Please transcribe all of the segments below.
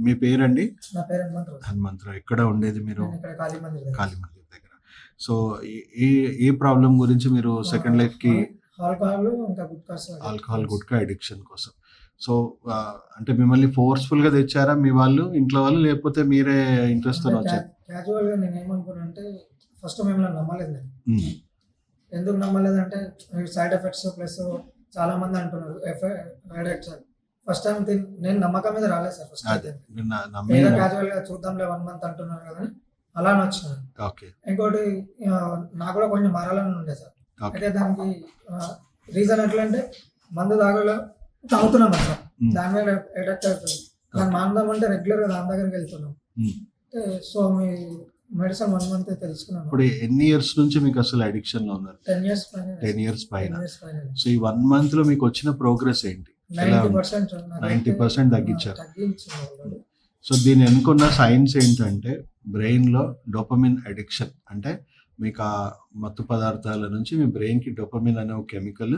మీ పేరండి? నా పేరు హనుమంతరావు సార్. హనుమంతరావు. ఎక్కడ ఉండేది మీరు? నేను ఇక్కడ కాళీ మందిర్ దగ్గర. కాళీ మందిర్ దగ్గర. సో ఏ ఏ ప్రాబ్లం గురించి మీరు సెకండ్ లైఫ్‌కి ఆల్కహాల్ ఇంకా గుట్కాస్ ఆల్కహాల్, గుట్కా అడిక్షన్ కోసం. సో అంటే మిమ్మల్ని ఫోర్స్‌ఫుల్‌గా తెచ్చారా మీ వాళ్ళు, ఇంట్లో వాళ్ళు, లేకపోతే మీరే ఇంట్రెస్ట్‌తోని వచ్చారా? క్యాజువల్‌గా నేను ఏమనుకున్నానంటే ఫస్ట్ మిమ్మల్ని నమ్మలేదు నేను. హ్మ్. ఎందుకు నమ్మలేదంటే సైడ్ ఎఫెక్ట్స్ ప్లస్ చాలా మంది అంటున్నారు అడిక్ట్స్ అని. ఫస్ట్ టైం నేను నమ్మకం మీద రాలేదు సార్. ఫస్ట్ అదే అయితే మీరు ఏదో క్యాజువల్‌గా చూద్దాంలే 1 మంత్ అంటున్నారు కదా అని అలా నచ్చినాను. ఓకే. ఇంకోటి నాకు కూడా కొంచెం మారాలని ఉండే సార్. ఓకే. అయితే దానికి రీజన్ ఎట్లా అంటే మందు తాగుతున్నాం సార్. దాని మీద ఎడిక్ట్ అవుతుంది. దాన్ని మానదామంటే రెగ్యులర్గా దాని దగ్గరికి వెళ్తున్నాం. సో మీ మెడిసిన్ 1 మంత్ అయితే తీసుకున్నాను. ఇప్పుడు ఎన్ని ఇయర్స్ నుంచి మీకు అసలు అడిక్షన్ లో ఉన్నారు? 10 ఇయర్స్ పైన. 10 ఇయర్స్ పైన. 10 years పైన. సో ఈ 1 మంత్ లో మీకు వచ్చిన ప్రోగ్రెస్ ఏంటి? 90% తగ్గించారు. తగ్గించారు. సో దీని వెనుకున్న సైన్స్ ఏంటంటే బ్రెయిన్ లో డోపమిన్ అడిక్షన్, అంటే మీకు ఆ మత్తు పదార్థాల నుంచి మీ బ్రెయిన్ కి డోపమిన్ అనే ఒక కెమికల్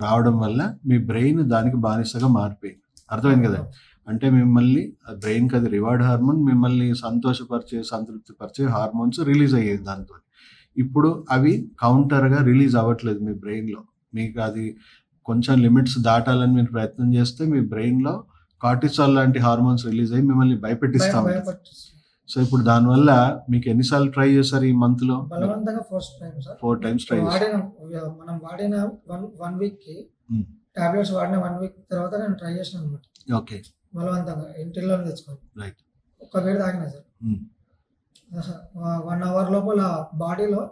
రావడం వల్ల మీ బ్రెయిన్ దానికి బానిసగా మారిపోయింది. అర్థమైంది కదా? అంటే మిమ్మల్ని బ్రెయిన్కి అది రివార్డ్ హార్మోన్, మిమ్మల్ని సంతోషపరిచే సంతృప్తిపరిచే హార్మోన్స్ రిలీజ్ అయ్యేది దాంతో. ఇప్పుడు అవి కౌంటర్గా రిలీజ్ అవ్వట్లేదు మీ బ్రెయిన్లో. మీకు అది కొంచెం లిమిట్స్ దాటాలని మీరు ప్రయత్నం చేస్తే మీ బ్రెయిన్లో కార్టిసాల్ లాంటి హార్మోన్స్ రిలీజ్ అయ్యి మిమ్మల్ని భయపెట్టిస్తూ ఉంటాయి. సో ఇప్పుడు దానివల్ల మీకు ఎన్నిసార్లు ట్రై చేశారు ఈ మంత్లో? బలవంతంగా 4 times ట్రై చేశారు. మనం వాడిన 1 week కి టాబ్లెట్స్ వాడిన 1 week తర్వాత నేను ట్రై చేసాను అనమాట. ఓకే. బలవంతంగా ఇంటిలో తెచ్చుకొని రైట్. ఒక్క వేడి తాగిన సార్. 1 hour లోపల బాడీలో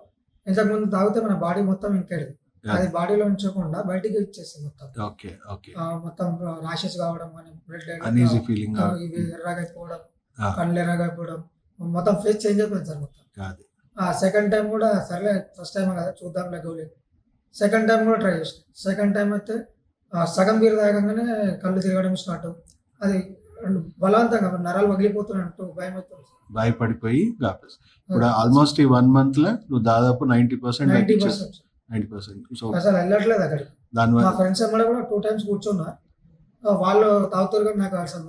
ఇంతకుముందు తాగితే మన బాడీ మొత్తం ఇంకేది అది బాడీలో ఉంచకుండా బయటికి ఇచ్చేసింది మొత్తం. ఓకే. ఓకే. మొత్తం ర్యాషెస్ కావడం కానీ అన్ఈజీ ఫీలింగ్, ఇవి ఎర్రగైపోవడం, కళ్ళు ఎర్రగైపోవడం, మొత్తం ఫేస్ చేంజ్ అయిపోయింది సార్ మొత్తం. సెకండ్ టైం కూడా సర్లే ఫస్ట్ టైం కదా చూద్దాంలే గోలీ. సెకండ్ టైం కూడా ట్రై చేసాను. సెకండ్ టైం అయితే సగం బీర్ తాగంగానే కళ్ళు తిరగడం స్టార్ట్. అది బలవంతంగా నరాలు పగిలిపోతున్నట్టు భయం అవుతుంది. భయపడిపోయి ఇప్పుడు ఆల్మోస్ట్ ఈ 1 month లో నువ్వు దాదాపు 90% 90%. సో అసలు వెళ్ళట్లేదు అక్కడికి. మా ఫ్రెండ్స్ కూడా 2 times కూర్చున్నా, వాళ్ళు తాగుతారు కానీ నాకు అసలు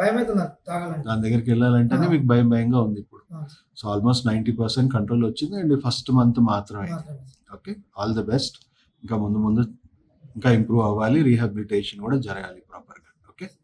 భయం అవుతుంది తాగాలంటే. దాని దగ్గరికి వెళ్ళాలంటేనే మీకు భయంగా ఉంది ఇప్పుడు. సో ఆల్మోస్ట్ 90% కంట్రోల్ వచ్చింది, అండ్ ఫస్ట్ మంత్ మాత్రమే. Okay, all the best. ఇంకా ముందు ఇంకా ఇంప్రూవ్ అవ్వాలి, రీహాబిలిటేషన్ కూడా జరగాలి ప్రాపర్గా. ఓకే.